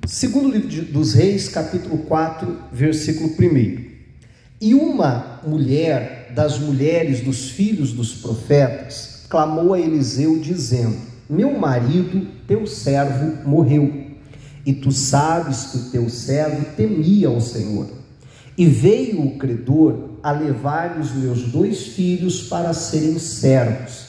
Segundo livro dos Reis, capítulo 4, versículo 1. E uma mulher das mulheres dos filhos dos profetas clamou a Eliseu dizendo: meu marido, teu servo, morreu, e tu sabes que o teu servo temia ao Senhor. E veio o credor a levar os meus 2 filhos para serem servos.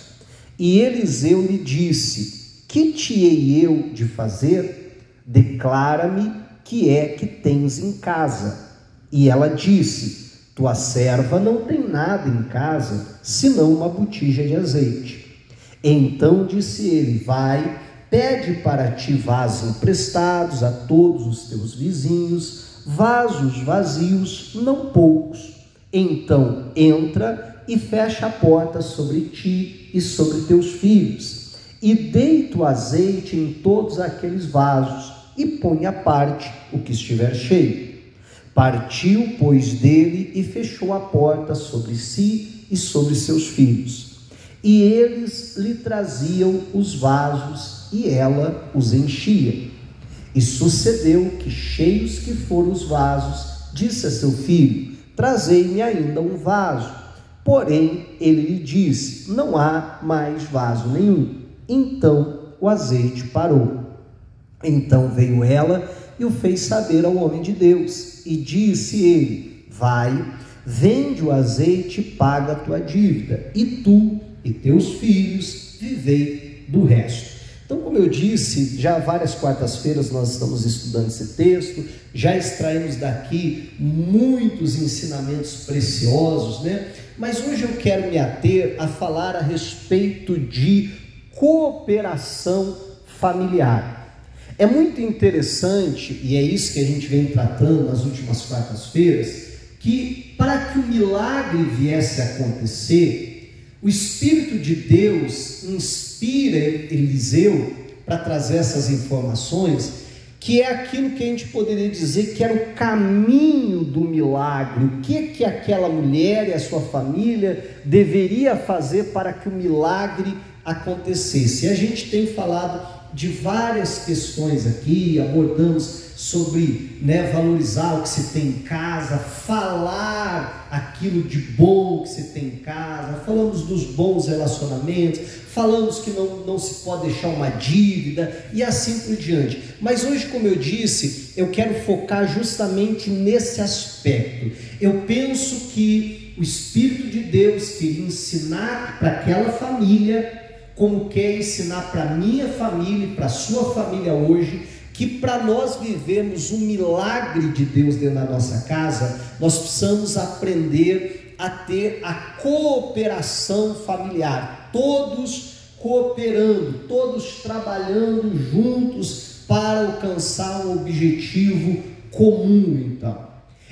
E Eliseu lhe disse: que te hei eu de fazer? Declara-me que é que tens em casa. E ela disse: tua serva não tem nada em casa, senão uma botija de azeite. Então disse ele: vai, pede para ti vasos emprestados a todos os teus vizinhos, vasos vazios, não poucos. Então entra e fecha a porta sobre ti e sobre teus filhos, e deita o azeite em todos aqueles vasos, e põe à parte o que estiver cheio. Partiu, pois, dele e fechou a porta sobre si e sobre seus filhos. E eles lhe traziam os vasos, e ela os enchia. E sucedeu que, cheios que foram os vasos, disse a seu filho: trazei-me ainda um vaso. Porém, ele lhe disse: não há mais vaso nenhum. Então o azeite parou. Então veio ela e o fez saber ao homem de Deus. E disse ele: vai, vende o azeite e paga a tua dívida, e tu e teus filhos vivei do resto. Então, como eu disse, já várias quartas-feiras nós estamos estudando esse texto, já extraímos daqui muitos ensinamentos preciosos, né? Mas hoje eu quero me ater a falar a respeito de cooperação familiar. É muito interessante, e é isso que a gente vem tratando nas últimas quartas-feiras, que para que o milagre viesse a acontecer, o Espírito de Deus inspira Eliseu para trazer essas informações, que é aquilo que a gente poderia dizer que era o caminho do milagre. O que aquela mulher e a sua família deveria fazer para que o milagre acontecesse. E a gente tem falado de várias questões aqui, abordamos sobre valorizar o que se tem em casa, falar aquilo de bom que se tem em casa, falamos dos bons relacionamentos, falamos que não se pode deixar uma dívida e assim por diante. Mas hoje, como eu disse, eu quero focar justamente nesse aspecto. Eu penso que o Espírito de Deus queria ensinar para aquela família, como quer ensinar para a minha família e para a sua família hoje, que para nós vivermos um milagre de Deus dentro da nossa casa, nós precisamos aprender a ter a cooperação familiar, todos cooperando, todos trabalhando juntos para alcançar um objetivo comum. Então,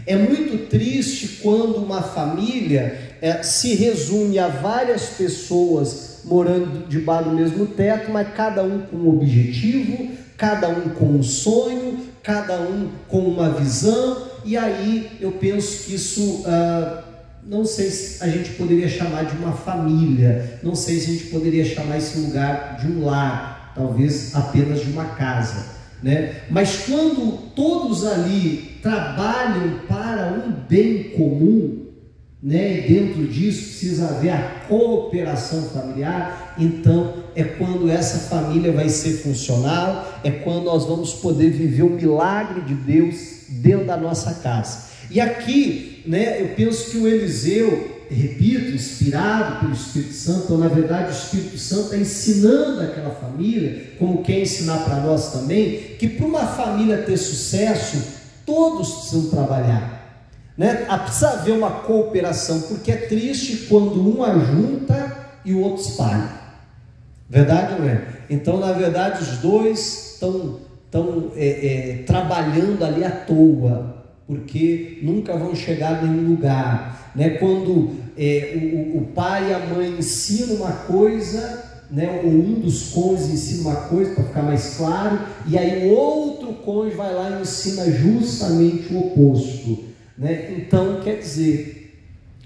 é muito triste quando uma família se resume a várias pessoas morando debaixo do mesmo teto, mas cada um com um objetivo, cada um com um sonho, cada um com uma visão, e aí eu penso que isso, não sei se a gente poderia chamar de uma família, não sei se a gente poderia chamar esse lugar de um lar, talvez apenas de uma casa, né? Mas quando todos ali trabalham para um bem comum, né, e dentro disso precisa haver a cooperação familiar, então é quando essa família vai ser funcional, é quando nós vamos poder viver o milagre de Deus dentro da nossa casa. E aqui, né, eu penso que o Eliseu, repito, inspirado pelo Espírito Santo, ou na verdade o Espírito Santo está ensinando aquela família, como quer ensinar para nós também, que para uma família ter sucesso, todos precisam trabalhar. Né? Precisa haver uma cooperação, porque é triste quando um ajunta e o outro espalha. Verdade ou não é? Então, na verdade, os dois estão trabalhando ali à toa, porque nunca vão chegar a nenhum lugar. Né? Quando o pai e a mãe ensinam uma coisa, né, ou um dos cônjuges ensina uma coisa, para ficar mais claro, e aí o outro cônjuge vai lá e ensina justamente o oposto. Né? Então, quer dizer,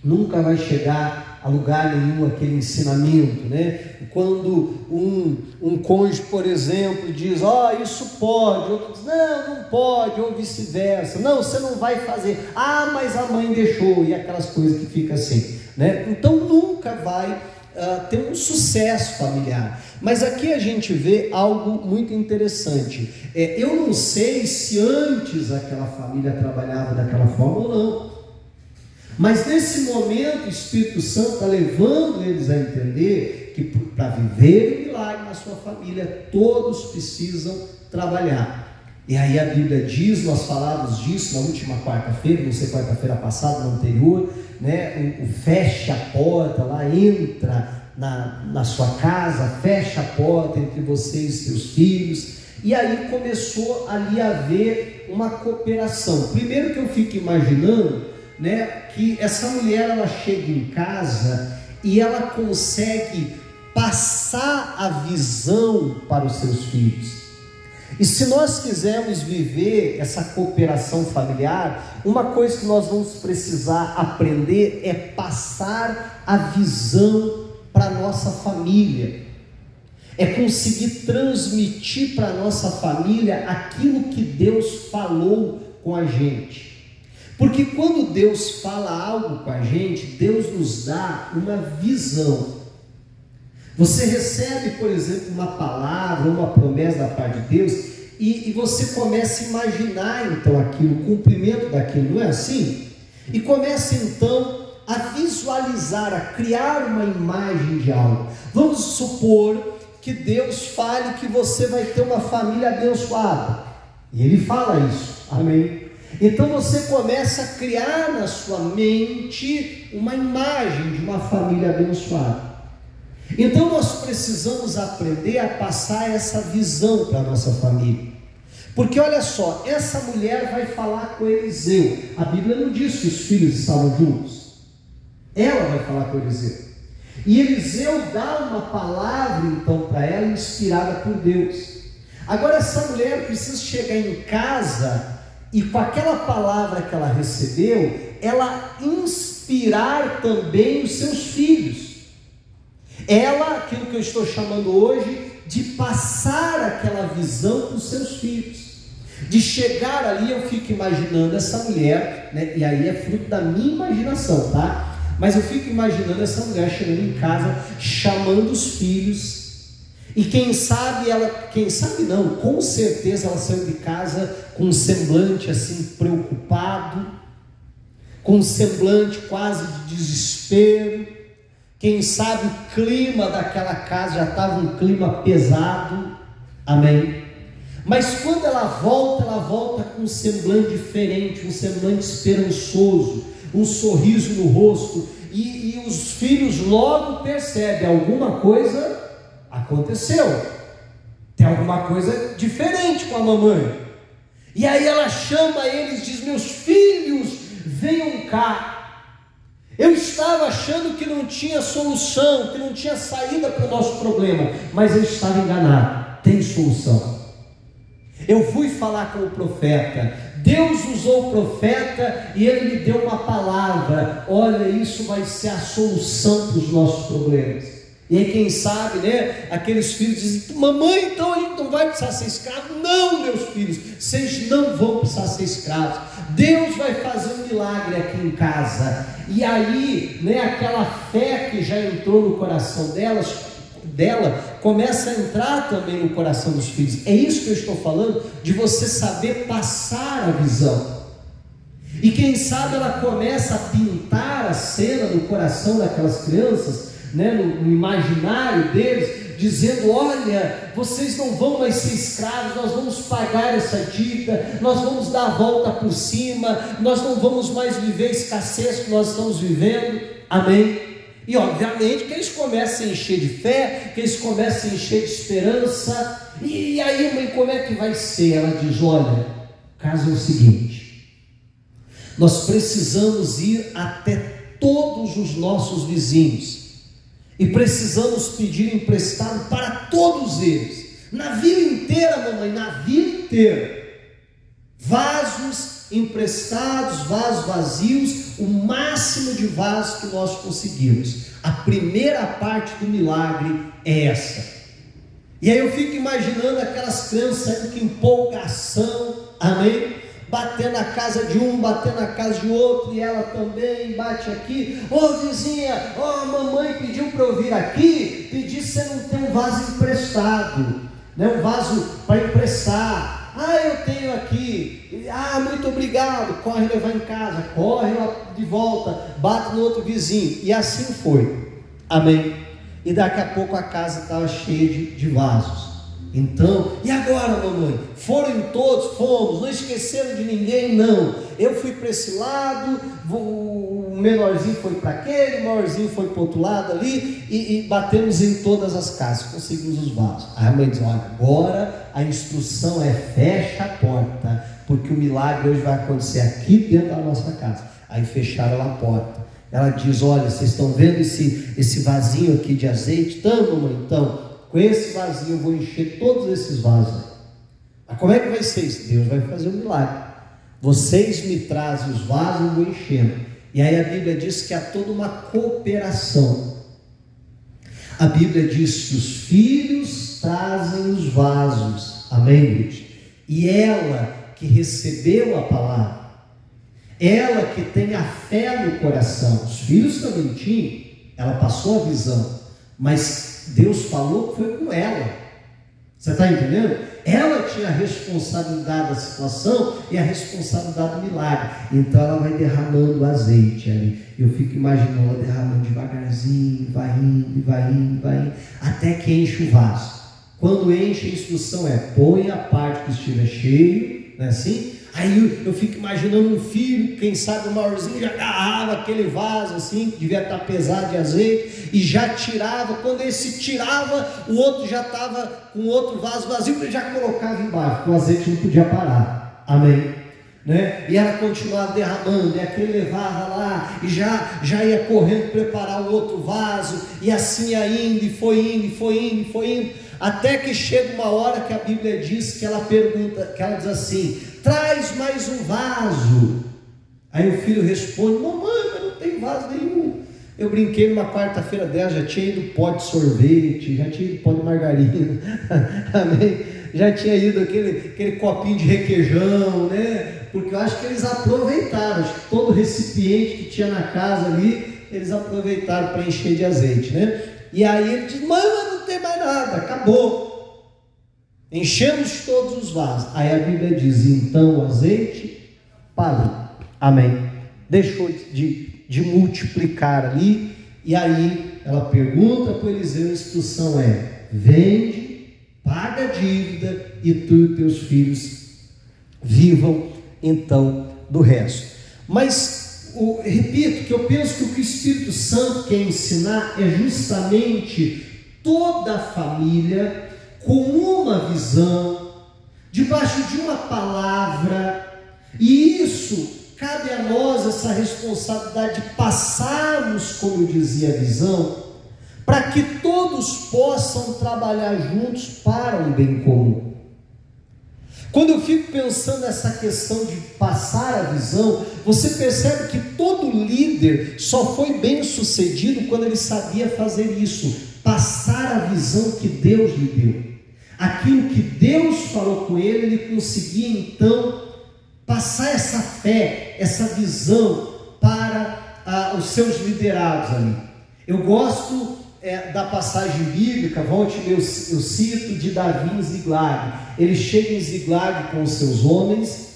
nunca vai chegar a lugar nenhum aquele ensinamento, né? Quando um cônjuge, por exemplo, diz, isso pode, outro diz, não pode, ou vice-versa, não, você não vai fazer, mas a mãe deixou, e aquelas coisas que ficam assim, né? Então nunca vai ter um sucesso familiar. Mas aqui a gente vê algo muito interessante. Eu não sei se antes aquela família trabalhava daquela forma ou não, mas nesse momento o Espírito Santo está levando eles a entender que para viver o milagre na sua família, todos precisam trabalhar. E aí a Bíblia diz, nós falamos disso na última quarta-feira, não sei, quarta-feira passada, na anterior, né? O fecha a porta lá, entra na sua casa, fecha a porta entre você e seus filhos. E aí começou ali a haver uma cooperação. Primeiro que eu fico imaginando, né, que essa mulher, ela chega em casa e ela consegue passar a visão para os seus filhos. E se nós quisermos viver essa cooperação familiar, uma coisa que nós vamos precisar aprender é passar a visão para a nossa família, é conseguir transmitir para a nossa família aquilo que Deus falou com a gente. Porque quando Deus fala algo com a gente, Deus nos dá uma visão. Você recebe, por exemplo, uma palavra, uma promessa da parte de Deus, e você começa a imaginar então aquilo, o cumprimento daquilo, não é assim? E começa então a visualizar, a criar uma imagem de algo. Vamos supor que Deus fale que você vai ter uma família abençoada, e Ele fala isso, amém? Então você começa a criar na sua mente uma imagem de uma família abençoada. Então nós precisamos aprender a passar essa visão para a nossa família. Porque olha só, essa mulher vai falar com Eliseu. A Bíblia não diz que os filhos estavam juntos. Ela vai falar com Eliseu. E Eliseu dá uma palavra então para ela, inspirada por Deus. Agora essa mulher precisa chegar em casa e com aquela palavra que ela recebeu, ela inspirar também os seus filhos. Ela, aquilo que eu estou chamando hoje, de passar aquela visão para os seus filhos. De chegar ali, eu fico imaginando essa mulher, né? E aí é fruto da minha imaginação, tá? Mas eu fico imaginando essa mulher chegando em casa, chamando os filhos. E quem sabe não, com certeza ela saiu de casa com um semblante assim preocupado, com um semblante quase de desespero. Quem sabe o clima daquela casa já estava um clima pesado, amém? Mas quando ela volta com um semblante diferente, um semblante esperançoso, um sorriso no rosto, e os filhos logo percebem, alguma coisa aconteceu, tem alguma coisa diferente com a mamãe. E aí ela chama eles e diz: meus filhos, venham cá. Eu estava achando que não tinha solução, que não tinha saída para o nosso problema, mas eu estava enganado, tem solução. Eu fui falar com o profeta, Deus usou o profeta e ele me deu uma palavra: olha, isso vai ser a solução para os nossos problemas. E aí quem sabe, né, aqueles filhos dizem: mamãe, então a gente não vai precisar ser escravo. Não, meus filhos, vocês não vão precisar ser escravos. Deus vai fazer um milagre aqui em casa. E aí, né, aquela fé que já entrou no coração dela começa a entrar também no coração dos filhos. É isso que eu estou falando, de você saber passar a visão. E quem sabe ela começa a pintar a cena no coração daquelas crianças, né, no imaginário deles, dizendo: olha, vocês não vão mais ser escravos, nós vamos pagar essa dívida, nós vamos dar a volta por cima, nós não vamos mais viver a escassez que nós estamos vivendo, amém? E obviamente que eles começam a encher de fé, que eles começam a encher de esperança. E aí, mãe, como é que vai ser? Ela diz: olha, o caso é o seguinte, nós precisamos ir até todos os nossos vizinhos e precisamos pedir emprestado para todos eles, na vila inteira, mamãe, na vila inteira, vasos emprestados, vasos vazios, o máximo de vasos que nós conseguimos. A primeira parte do milagre é essa. E aí eu fico imaginando aquelas crianças saindo com empolgação, amém? Batendo na casa de um, batendo na casa de outro, e ela também bate aqui. Ô vizinha, a mamãe pediu para eu vir aqui, pedi se você não tem um vaso emprestado, né? Um vaso para emprestar. Eu tenho aqui. Muito obrigado. Corre levar em casa, corre lá de volta, bate no outro vizinho. E assim foi, amém? E daqui a pouco a casa estava cheia de vasos. Então, e agora, mamãe? Foram em todos? Fomos, não esqueceram de ninguém? Não. Eu fui para esse lado, o menorzinho foi para aquele, o maiorzinho foi para o outro lado ali, e batemos em todas as casas, conseguimos os vasos. Aí a mãe diz: olha, agora a instrução é fecha a porta, porque o milagre hoje vai acontecer aqui dentro da nossa casa. Aí fecharam a porta. Ela diz: olha, vocês estão vendo esse vasinho aqui de azeite? Então, mamãe, então, com esse vasinho eu vou encher todos esses vasos. Mas como é que vai ser isso? Deus vai fazer um milagre. Vocês me trazem os vasos, eu vou enchendo. E aí a Bíblia diz que há toda uma cooperação. A Bíblia diz que os filhos trazem os vasos. Amém, gente? E ela que recebeu a palavra, ela que tem a fé no coração, os filhos também tinham, ela passou a visão, mas Deus falou que foi com ela. Você está entendendo? Ela tinha a responsabilidade da situação e a responsabilidade do milagre. Então ela vai derramando azeite ali. Eu fico imaginando ela derramando devagarzinho, vai indo, vai indo, vai indo, até que enche o vaso. Quando enche, a instrução é: põe a parte que estiver cheio, não é assim? Aí eu fico imaginando um filho, quem sabe o maiorzinho já agarrava aquele vaso assim, que devia estar pesado de azeite, e já tirava. Quando esse tirava, o outro já estava com outro vaso vazio, ele já colocava embaixo, porque o azeite não podia parar, amém? Né? E ela continuava derramando, e aquele levava lá, e já ia correndo preparar o outro vaso, e assim ia indo, e foi indo, e foi indo, e foi indo, até que chega uma hora que a Bíblia diz que ela pergunta, que ela diz assim: traz mais um vaso. Aí o filho responde: mamãe, mas não tem vaso nenhum. Eu brinquei numa quarta-feira dela, já tinha ido pó de sorvete, já tinha ido pó de margarina, amém? Já tinha ido aquele copinho de requeijão, né? Porque eu acho que eles aproveitaram, acho que todo recipiente que tinha na casa ali, eles aproveitaram para encher de azeite, né? E aí ele diz: mãe, mas não tem mais nada, acabou. Enchemos todos os vasos. Aí a Bíblia diz: então o azeite parou, amém? Deixou de multiplicar ali. E aí ela pergunta para Eliseu, a instrução é: vende, paga a dívida, e tu e teus filhos vivam então do resto. Mas repito que eu penso que o que o Espírito Santo quer ensinar é justamente toda a família com uma visão, debaixo de uma palavra, e isso cabe a nós, essa responsabilidade de passarmos, como eu dizia, a visão, para que todos possam trabalhar juntos para um bem comum. Quando eu fico pensando nessa questão de passar a visão, você percebe que todo líder só foi bem sucedido quando ele sabia fazer isso, passar a visão que Deus lhe deu. Aquilo que Deus falou com ele, ele conseguia então passar essa fé, essa visão para os seus liderados ali. Eu gosto da passagem bíblica, volte eu cito, de Davi em Ziglag. Ele chega em Ziglag com os seus homens,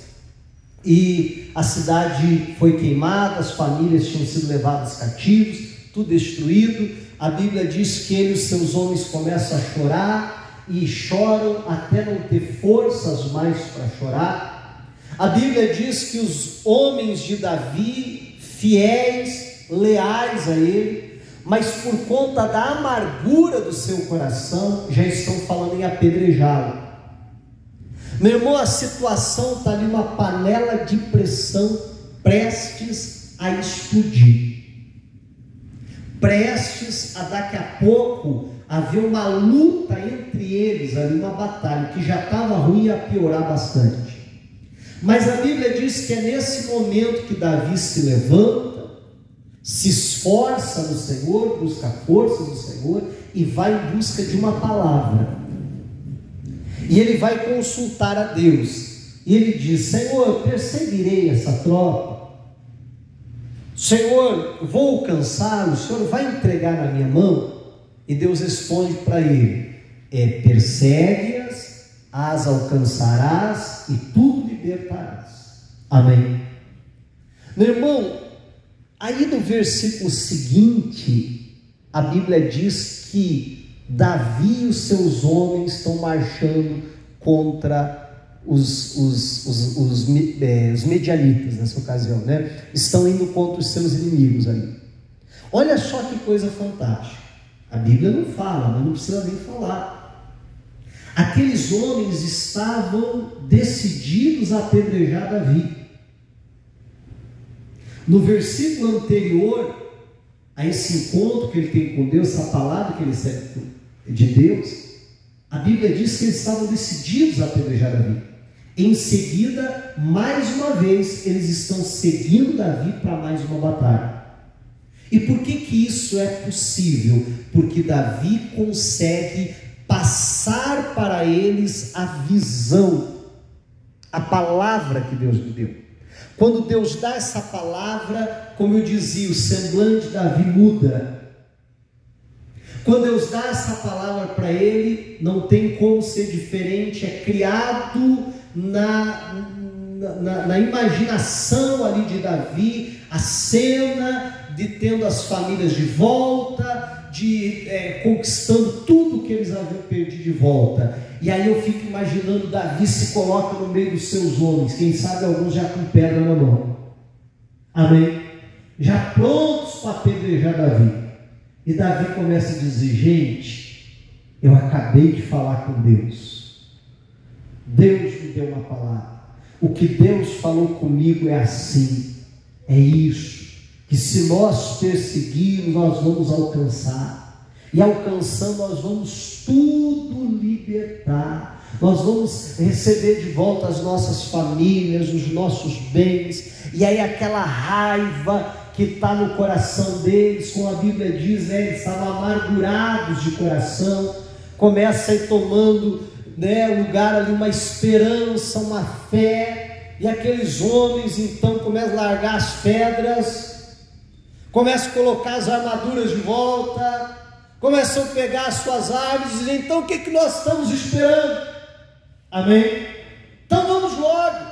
e a cidade foi queimada, as famílias tinham sido levadas cativos, tudo destruído. A Bíblia diz que ele e os seus homens começam a chorar, e choram até não ter forças mais para chorar. A Bíblia diz que os homens de Davi, fiéis, leais a ele, mas por conta da amargura do seu coração, já estão falando em apedrejá-lo. Meu irmão, a situação está ali, uma panela de pressão prestes a explodir, prestes a daqui a pouco haver uma luta entre eles ali, uma batalha que já estava ruim, a piorar bastante. Mas a Bíblia diz que é nesse momento que Davi se levanta, se esforça no Senhor, busca forças do Senhor e vai em busca de uma palavra. E ele vai consultar a Deus. E ele diz: Senhor, eu perseguirei essa tropa. Senhor, vou alcançá-lo. O Senhor vai entregar na minha mão? E Deus responde para ele: persegue-as, as alcançarás e tudo libertarás. Amém. Meu irmão, aí no versículo seguinte, a Bíblia diz que Davi e os seus homens estão marchando contra os medianitas nessa ocasião, né? Estão indo contra os seus inimigos ali. Olha só que coisa fantástica. A Bíblia não fala, mas não precisa nem falar. Aqueles homens estavam decididos a apedrejar Davi. No versículo anterior a esse encontro que ele tem com Deus, essa palavra que ele recebe de Deus, a Bíblia diz que eles estavam decididos a apedrejar Davi. Em seguida, mais uma vez, eles estão seguindo Davi para mais uma batalha. E por que isso é possível? Porque Davi consegue passar para eles a visão, a palavra que Deus lhe deu. Quando Deus dá essa palavra, como eu dizia, o semblante de Davi muda. Quando Deus dá essa palavra para ele, não tem como ser diferente, é criado na imaginação ali de Davi, a cena de tendo as famílias de volta, de conquistando tudo que eles haviam perdido de volta. E aí eu fico imaginando Davi se coloca no meio dos seus homens, quem sabe alguns já com pedra na mão, amém? Já prontos para apedrejar Davi. E Davi começa a dizer: gente, eu acabei de falar com Deus. Deus me deu uma palavra. O que Deus falou comigo é assim, é isso, que se nós perseguirmos, nós vamos alcançar. E alcançando, nós vamos tudo libertar. Nós vamos receber de volta as nossas famílias, os nossos bens. E aí aquela raiva que está no coração deles, como a Bíblia diz, eles estavam amargurados de coração, começa a ir tomando lugar ali uma esperança, uma fé, e aqueles homens então começam a largar as pedras, começam a colocar as armaduras de volta, começam a pegar as suas armas e dizer: então o que nós estamos esperando? Amém? Então vamos logo,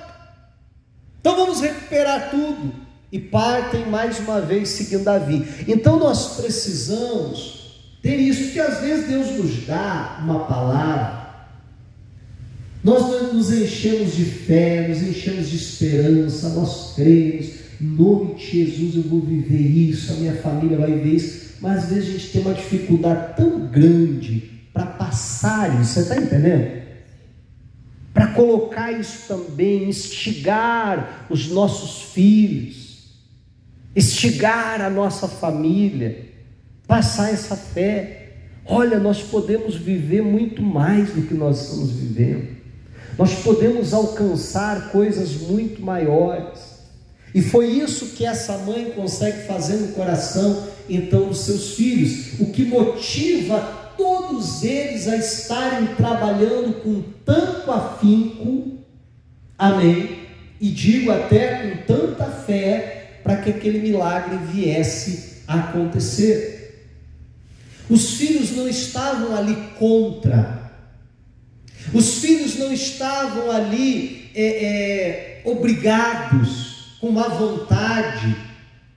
então vamos recuperar tudo. E partem mais uma vez seguindo Davi. Então nós precisamos ter isso, porque às vezes Deus nos dá uma palavra, nós nos enchemos de fé, nos enchemos de esperança, nós cremos, em nome de Jesus eu vou viver isso, a minha família vai viver isso, mas às vezes a gente tem uma dificuldade tão grande para passar isso, você está entendendo? Para colocar isso também, instigar os nossos filhos, instigar a nossa família, passar essa fé. Olha, nós podemos viver muito mais do que nós estamos vivendo, nós podemos alcançar coisas muito maiores, e foi isso que essa mãe consegue fazer no coração então dos seus filhos, o que motiva todos eles a estarem trabalhando com tanto afinco, amém, e digo até com tanta fé, para que aquele milagre viesse a acontecer. Os filhos não estavam ali contra, os filhos não estavam ali obrigados, com má vontade,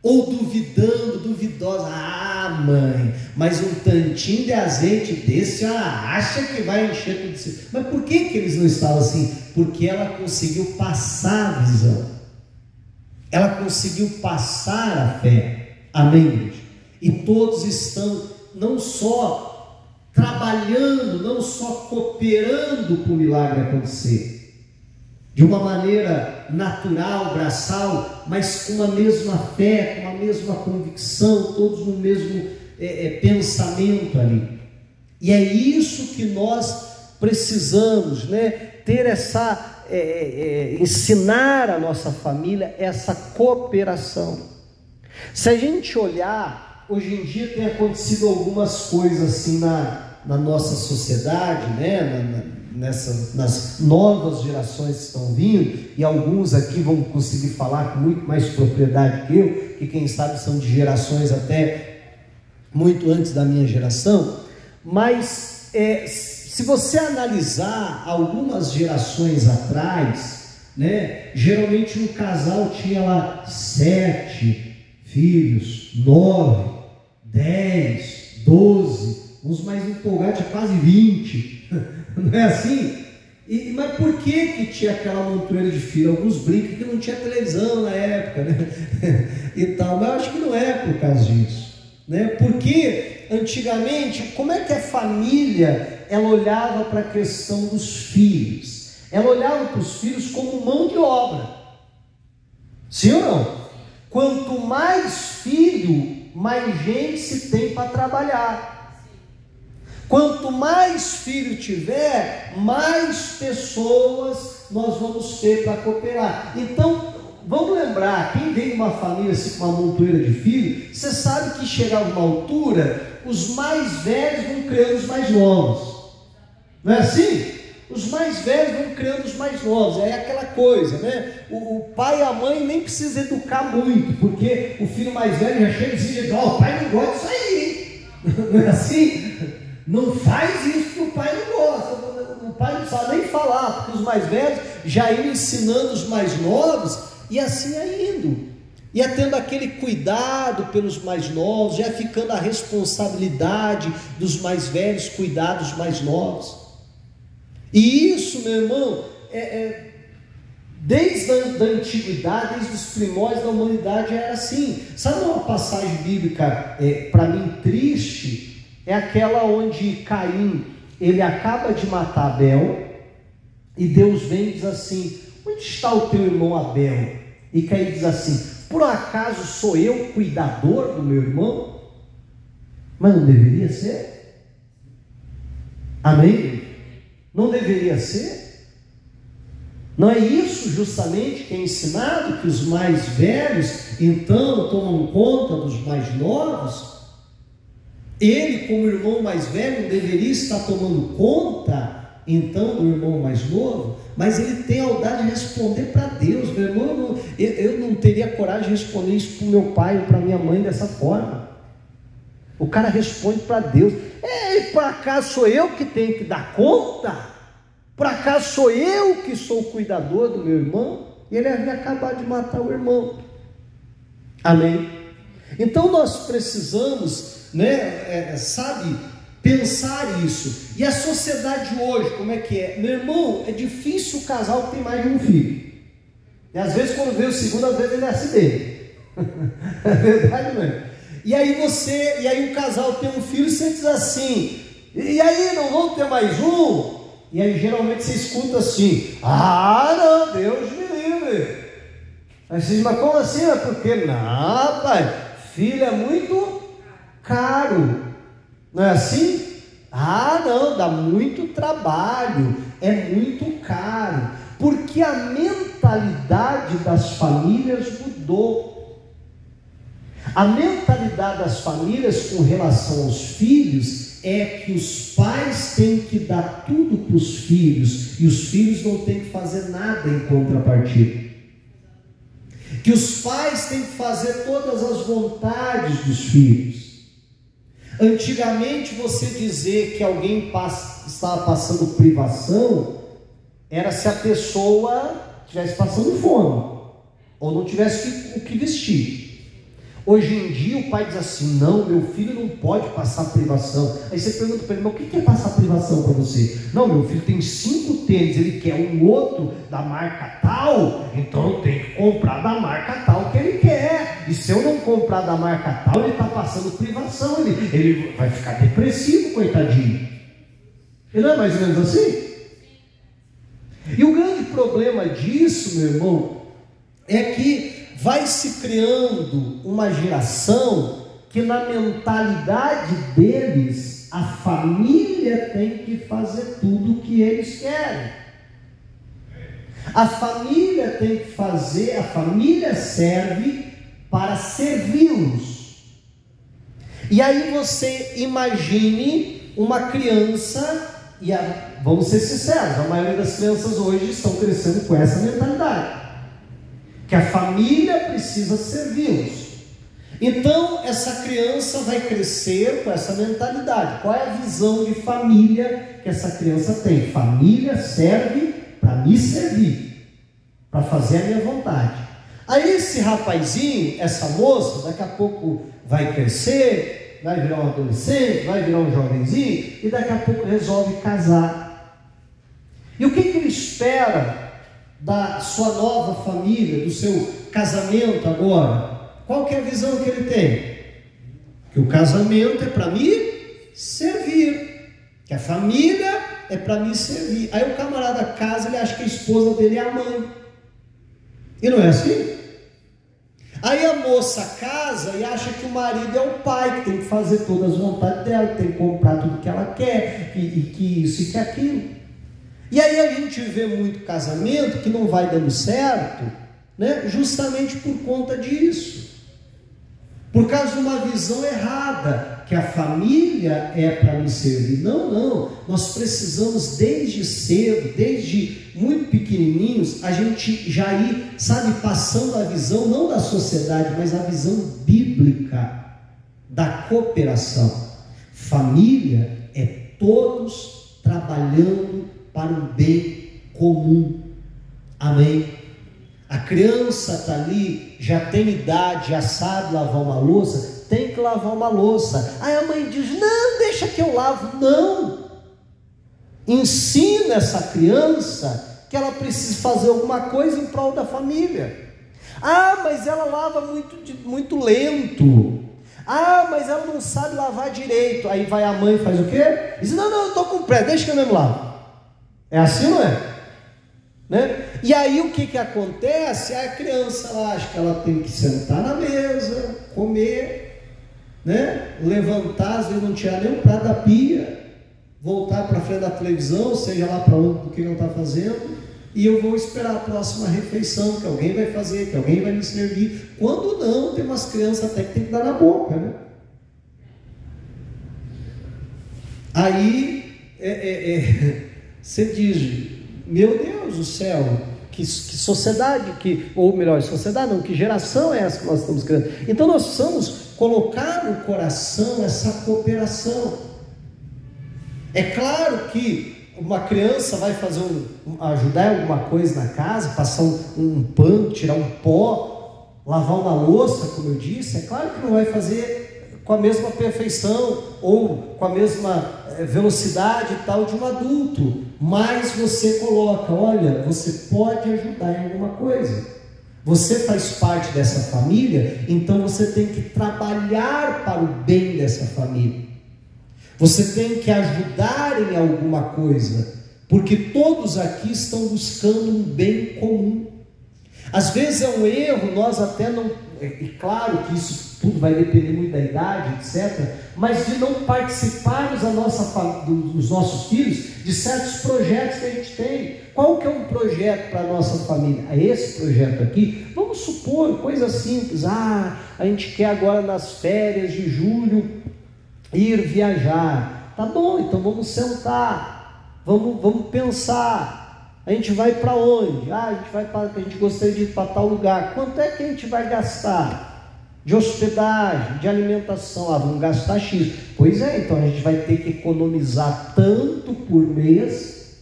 ou duvidosa. Ah, mãe, mas um tantinho de azeite desse, ela acha que vai encher tudo isso. Mas por que eles não estavam assim? Porque ela conseguiu passar a visão, ela conseguiu passar a fé, amém, igreja? E todos estão não só trabalhando, não só cooperando para o milagre acontecer, de uma maneira natural, braçal, mas com a mesma fé, com a mesma convicção, todos no mesmo pensamento ali. E é isso que nós precisamos, ter essa ensinar a nossa família essa cooperação. Se a gente olhar, hoje em dia tem acontecido algumas coisas assim na nossa sociedade, né? Nas novas gerações que estão vindo, e alguns aqui vão conseguir falar com muito mais propriedade que eu, que quem sabe são de gerações até muito antes da minha geração, mas se você analisar algumas gerações atrás, né, geralmente um casal tinha lá 7 filhos, 9, 10, 12, uns mais empolgados de quase 20, não é assim? Mas por que tinha aquela montoeira de filho? Alguns brincam que não tinha televisão na época, né? E tal, mas eu acho que não é por causa disso, né? Porque antigamente, como é que a família ela olhava para a questão dos filhos? Ela olhava para os filhos como mão de obra, sim ou não? Quanto mais filho, mais gente se tem para trabalhar. Quanto mais filho tiver, mais pessoas nós vamos ter para cooperar. Então, vamos lembrar, quem vem de uma família assim, com uma montoeira de filhos, você sabe que chegava uma altura, os mais velhos vão criando os mais novos. Não é assim? Os mais velhos vão criando os mais novos. É aquela coisa, né? O pai e a mãe nem precisa educar muito, porque o filho mais velho já chega e diz: o pai não gosta disso aí. Não é assim? Não faz isso que o pai não gosta. O pai não precisa nem falar, porque os mais velhos já iam ensinando os mais novos, e assim ia indo. Ia tendo aquele cuidado pelos mais novos, já ficando a responsabilidade dos mais velhos cuidar dos mais novos. E isso, meu irmão, desde a antiguidade, desde os primórdios da humanidade era assim. Sabe uma passagem bíblica, para mim, triste? É aquela onde Caim, ele acaba de matar Abel, e Deus vem e diz assim: onde está o teu irmão Abel? E Caim diz assim: por acaso sou eu cuidador do meu irmão? Mas não deveria ser? Amém? Não deveria ser? Não é isso justamente que é ensinado, que os mais velhos então tomam conta dos mais novos? Ele, como irmão mais velho, não deveria estar tomando conta então do irmão mais novo? Mas ele tem a audácia de responder para Deus. Meu irmão, eu não teria coragem de responder isso para o meu pai ou para minha mãe dessa forma. O cara responde para Deus: por acaso sou eu que tenho que dar conta? Por acaso sou eu que sou o cuidador do meu irmão? E ele havia acabado de matar o irmão. Amém? Então nós precisamos, sabe, pensar isso. E a sociedade hoje, como é que é? Meu irmão, é difícil o casal que tem mais de um filho. E às vezes quando vê o segundo, às vezes ele é acidente. É verdade, não é? E aí o casal tem um filho e você diz assim: e aí, não vão ter mais um? E aí geralmente você escuta assim: não, Deus me livre. Aí você diz: mas como assim? É porque, não, pai, filho é muito caro. Não é assim? Não, dá muito trabalho, é muito caro. Porque a mentalidade das famílias mudou. A mentalidade das famílias com relação aos filhos é que os pais têm que dar tudo para os filhos, e os filhos não têm que fazer nada em contrapartida. Que os pais têm que fazer todas as vontades dos filhos. Antigamente, você dizer que alguém estava passando privação era se a pessoa estivesse passando fome ou não tivesse o que vestir. Hoje em dia o pai diz assim: não, meu filho não pode passar privação. Aí você pergunta para ele: mas o que é passar privação para você? Não, meu filho tem 5 tênis, ele quer um outro da marca tal, então eu tenho que comprar da marca tal que ele quer. E se eu não comprar da marca tal, ele está passando privação, ele vai ficar depressivo, coitadinho. E não é mais ou menos assim? E o grande problema disso, meu irmão, é que vai se criando uma geração que, na mentalidade deles, a família tem que fazer tudo o que eles querem. A família tem que fazer, a família serve para servi-los. E aí você imagine uma criança, vamos ser sinceros, a maioria das crianças hoje estão crescendo com essa mentalidade, que a família precisa servi-los. Então essa criança vai crescer com essa mentalidade. Qual é a visão de família que essa criança tem? Família serve para me servir, para fazer a minha vontade. Aí esse rapazinho, essa moça, daqui a pouco vai crescer, vai virar um adolescente, vai virar um jovenzinho, e daqui a pouco resolve casar. E o que ele espera da sua nova família, do seu casamento agora? Qual que é a visão que ele tem? Que o casamento é para me servir, que a família é para me servir. Aí o camarada casa, ele acha que a esposa dele é a mãe, e não é assim? Aí a moça casa e acha que o marido é o pai, que tem que fazer todas as vontades dela, que tem que comprar tudo que ela quer, e que isso e que aquilo. E aí a gente vê muito casamento que não vai dando certo, né? Justamente por conta disso, por causa de uma visão errada, que a família é para me servir. Não, nós precisamos desde cedo, desde muito pequenininhos, a gente já ir, sabe, passando a visão, não da sociedade, mas a visão bíblica da cooperação. Família é todos trabalhando para o bem comum. Amém? A criança está ali, já tem idade, já sabe lavar uma louça, tem que lavar uma louça. Aí a mãe diz: não, deixa que eu lavo. Não, ensina essa criança que ela precisa fazer alguma coisa em prol da família. Ah, mas ela lava muito lento. Ah, mas ela não sabe lavar direito. Aí vai a mãe e faz o quê? Diz: não, eu estou com pressa, deixa que eu mesmo lavo. É assim, não é? Né? E aí o que acontece? A criança, ela acha que ela tem que sentar na mesa, comer, né? Levantar, às vezes não tirar nem um prato da pia, voltar para frente da televisão, seja lá para onde, do que não está fazendo, e eu vou esperar a próxima refeição, que alguém vai fazer, que alguém vai me servir. Quando não, tem umas crianças até que tem que dar na boca, né? Aí você diz: meu Deus do céu, que sociedade, ou melhor, sociedade não, que geração é essa que nós estamos criando? Então nós precisamos colocar no coração essa cooperação. É claro que uma criança vai fazer ajudar em alguma coisa na casa, passar um pano, tirar um pó, lavar uma louça, como eu disse. É claro que não vai fazer com a mesma perfeição ou com a mesma velocidade e tal de um adulto, mas você coloca: olha, você pode ajudar em alguma coisa, você faz parte dessa família, então você tem que trabalhar para o bem dessa família, você tem que ajudar em alguma coisa, porque todos aqui estão buscando um bem comum. Às vezes é um erro, nós até não, claro que isso tudo vai depender muito da idade, etc., mas de não participarmos dos nossos filhos de certos projetos que a gente tem. Qual que é um projeto para a nossa família? Esse projeto aqui, vamos supor, coisa simples: a gente quer agora nas férias de julho ir viajar. Tá bom, então vamos sentar, vamos pensar. A gente vai para onde? A gente gostaria de ir para tal lugar. Quanto é que a gente vai gastar? De hospedagem, de alimentação. Vamos gastar X. Pois é, então a gente vai ter que economizar tanto por mês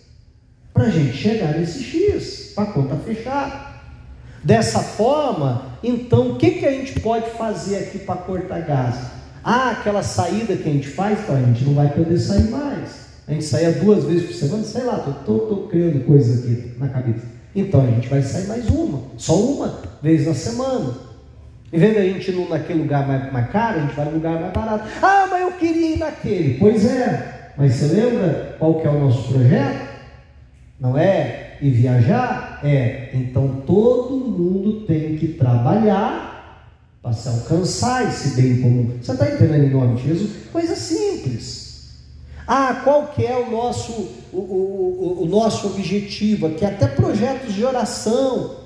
para a gente chegar nesse X, para a conta fechar. Dessa forma, então, o que a gente pode fazer aqui para cortar gás? Aquela saída que a gente faz, então a gente não vai poder sair mais. A gente saía 2 vezes por semana, sei lá, estou criando coisas aqui na cabeça. Então a gente vai sair mais só uma vez na semana. Em vez de a gente ir naquele lugar mais caro, a gente vai no lugar mais barato. Mas eu queria ir naquele. Pois é, mas você lembra qual que é o nosso projeto? Não é ir viajar? Então todo mundo tem que trabalhar para se alcançar esse bem comum. Você está entendendo, em nome de Jesus? Coisa simples. Qual que é o nosso objetivo aqui? Até projetos de oração.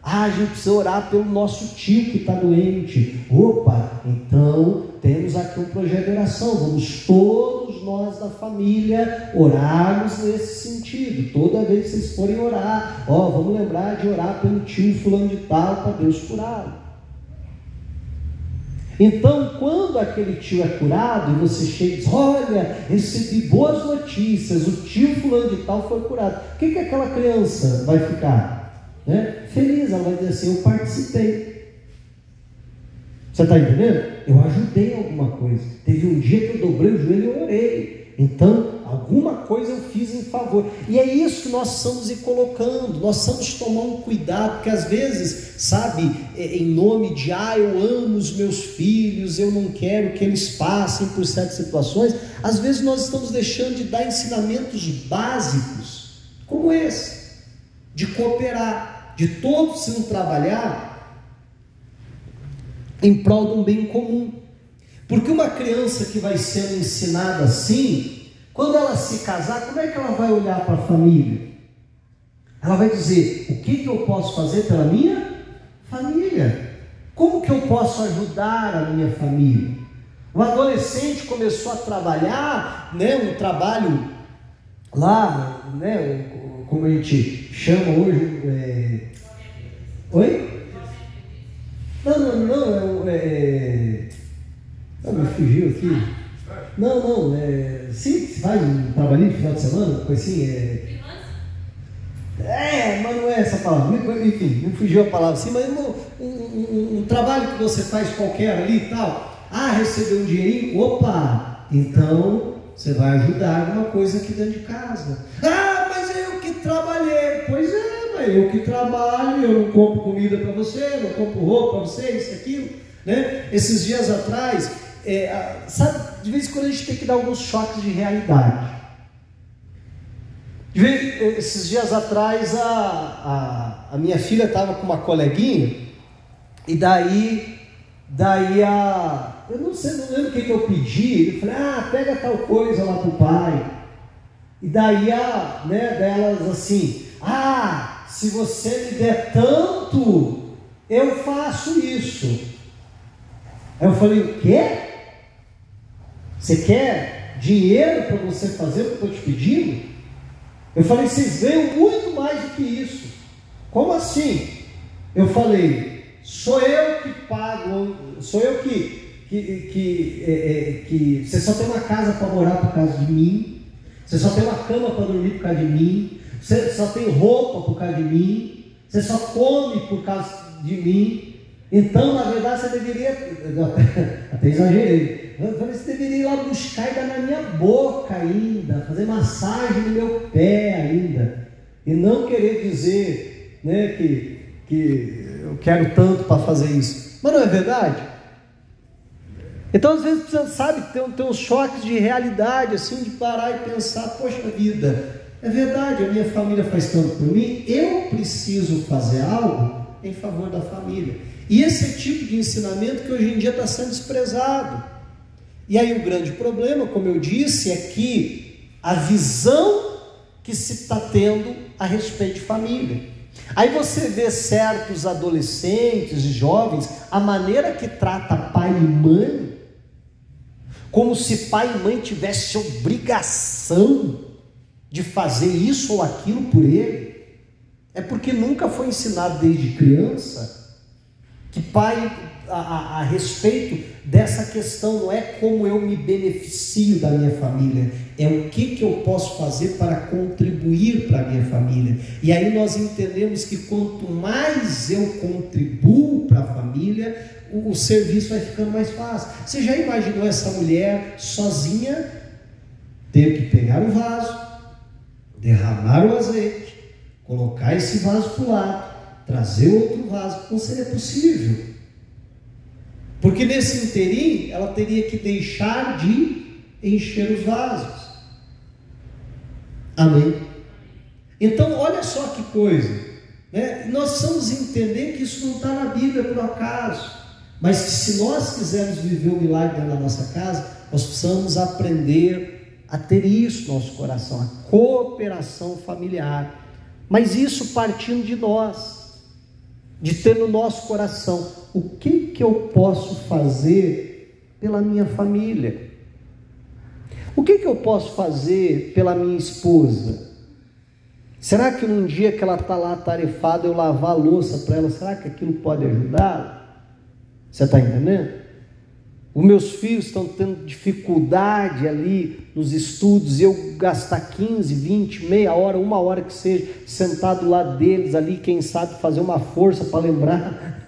A gente precisa orar pelo nosso tio que está doente. Opa, então temos aqui um projeto de oração. Vamos todos nós da família orarmos nesse sentido. Toda vez que vocês forem orar, vamos lembrar de orar pelo tio fulano de tal para Deus curá-lo. Então, quando aquele tio é curado e você chega e diz: olha, recebi boas notícias, o tio fulano de tal foi curado, o que aquela criança vai ficar? Feliz, ela vai dizer assim: eu participei. Você está entendendo? Eu ajudei em alguma coisa. Teve um dia que eu dobrei o joelho e eu orei. Então, alguma coisa eu fiz em favor. E é isso que nós estamos ir colocando. Nós precisamos tomar um cuidado, porque às vezes, sabe, em nome de eu amo os meus filhos, eu não quero que eles passem por certas situações, às vezes nós estamos deixando de dar ensinamentos básicos, como esse, de cooperar, de todos se trabalhar em prol de um bem comum. Porque uma criança que vai sendo ensinada assim, quando ela se casar, como é que ela vai olhar para a família? Ela vai dizer: o que eu posso fazer pela minha família? Como que eu posso ajudar a minha família? O adolescente começou a trabalhar, um trabalho lá, como a gente chama hoje, oi? Não, me fugiu aqui. Sim, faz um trabalhinho de final de semana, coisa assim, mas não é essa palavra, enfim, me fugiu a palavra assim, mas um trabalho que você faz qualquer ali e tal, recebeu um dinheirinho, opa, então você vai ajudar alguma coisa aqui dentro de casa. Mas eu que trabalhei. Pois é, mas eu que trabalho, eu não compro comida para você, não compro roupa para você, isso e aquilo, Esses dias atrás, sabe, de vez em quando a gente tem que dar alguns choques de realidade. Esses dias atrás a minha filha estava com uma coleguinha, e daí eu não lembro o que eu pedi. Eu falei: pega tal coisa lá para o pai. E daí delas assim: se você me der tanto, eu faço isso. Aí eu falei: o quê? Você quer dinheiro para você fazer o que eu estou te pedindo? Eu falei: vocês ganham muito mais do que isso. Como assim? Eu falei: sou eu que pago, sou eu que você só tem uma casa para morar por causa de mim, você só tem uma cama para dormir por causa de mim, você só tem roupa por causa de mim, você só come por causa de mim. Então, na verdade, você deveria, até exagerei, eu falei: você deveria ir lá buscar e dar na minha boca ainda, fazer massagem no meu pé ainda, e não querer dizer que eu quero tanto para fazer isso. Mas não é verdade? Então, às vezes, você sabe, ter uns choques de realidade, assim, de parar e pensar: poxa vida, é verdade, a minha família faz tanto por mim, eu preciso fazer algo em favor da família. E esse é o tipo de ensinamento que hoje em dia está sendo desprezado. E aí o grande problema, como eu disse, é que a visão que se está tendo a respeito de família. Aí você vê certos adolescentes e jovens, a maneira que trata pai e mãe, como se pai e mãe tivessem obrigação de fazer isso ou aquilo por ele. É porque nunca foi ensinado desde criança que pai, a respeito dessa questão, não é como eu me beneficio da minha família, é o que eu posso fazer para contribuir para a minha família. E aí nós entendemos que quanto mais eu contribuo para a família, o serviço vai ficando mais fácil. Você já imaginou essa mulher sozinha ter que pegar o vaso, derramar o azeite, colocar esse vaso para o lado, trazer outro vaso? Não seria possível, porque nesse interim ela teria que deixar de encher os vasos. Amém? Então olha só que coisa, nós precisamos entender que isso não está na Bíblia por acaso, mas que se nós quisermos viver o milagre na nossa casa, nós precisamos aprender a ter isso no nosso coração, a cooperação familiar. Mas isso partindo de nós, de ter no nosso coração, o que eu posso fazer pela minha família? O que eu posso fazer pela minha esposa? Será que num dia que ela está lá atarefada, eu lavar a louça para ela, será que aquilo pode ajudá-la? Você está entendendo? Os meus filhos estão tendo dificuldade ali nos estudos, e eu gastar 15, 20, meia hora, uma hora que seja, sentado lá deles ali, quem sabe fazer uma força para lembrar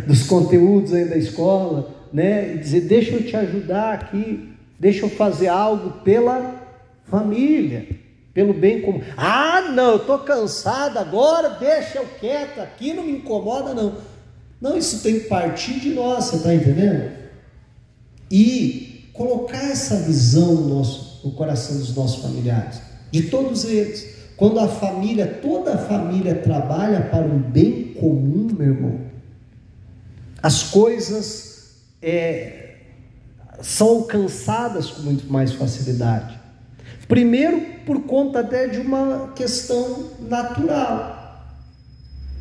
dos conteúdos aí da escola, né? E dizer, deixa eu te ajudar aqui, deixa eu fazer algo pela família, pelo bem comum. Ah, não, eu estou cansado agora, deixa eu quieto aqui, não me incomoda não. Não, isso tem que partir de nós, você está entendendo? E colocar essa visão no coração dos nossos familiares, de todos eles. Quando a família, toda a família trabalha para um bem comum, meu irmão, as coisas são alcançadas com muito mais facilidade. Primeiro, por conta até de uma questão natural.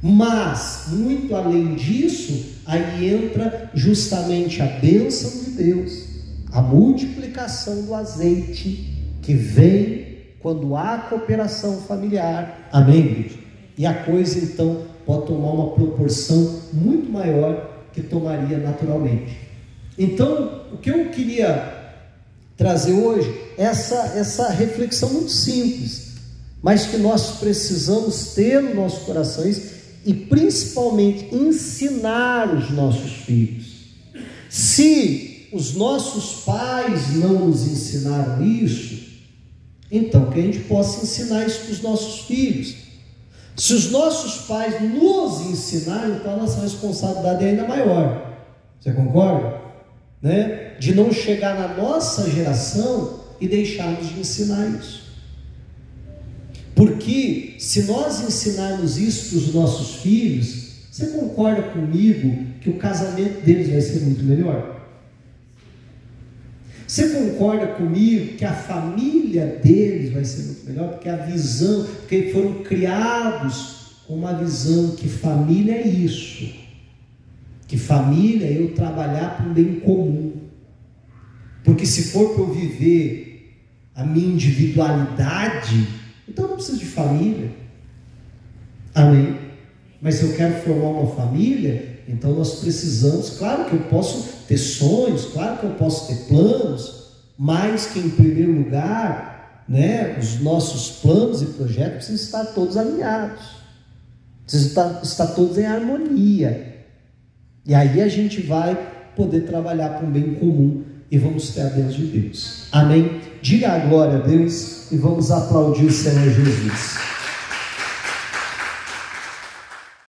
Mas, muito além disso, aí entra justamente a bênção de Deus, a multiplicação do azeite que vem quando há cooperação familiar. Amém, igreja? E a coisa então pode tomar uma proporção muito maior que tomaria naturalmente. Então, o que eu queria trazer hoje é essa reflexão muito simples, mas que nós precisamos ter nos nossos corações e principalmente ensinar os nossos filhos. Se os nossos pais não nos ensinaram isso, então que a gente possa ensinar isso para os nossos filhos. Se os nossos pais nos ensinaram, então a nossa responsabilidade é ainda maior. Você concorda? Né? De não chegar na nossa geração e deixarmos de ensinar isso. Porque se nós ensinarmos isso para os nossos filhos, você concorda comigo que o casamento deles vai ser muito melhor? Você concorda comigo que a família deles vai ser muito melhor? Porque a visão, porque foram criados com uma visão que família é isso, que família é eu trabalhar para um bem comum. Porque se for para eu viver a minha individualidade, então eu não preciso de família. Amém? Mas se eu quero formar uma família, então nós precisamos, claro que eu posso ter sonhos, claro que eu posso ter planos, mas que em primeiro lugar, né, os nossos planos e projetos precisam estar todos alinhados, precisam estar todos em harmonia. E aí a gente vai poder trabalhar para um bem comum e vamos ter a bênção de Deus. Amém? Diga a glória a Deus e vamos aplaudir o Senhor Jesus.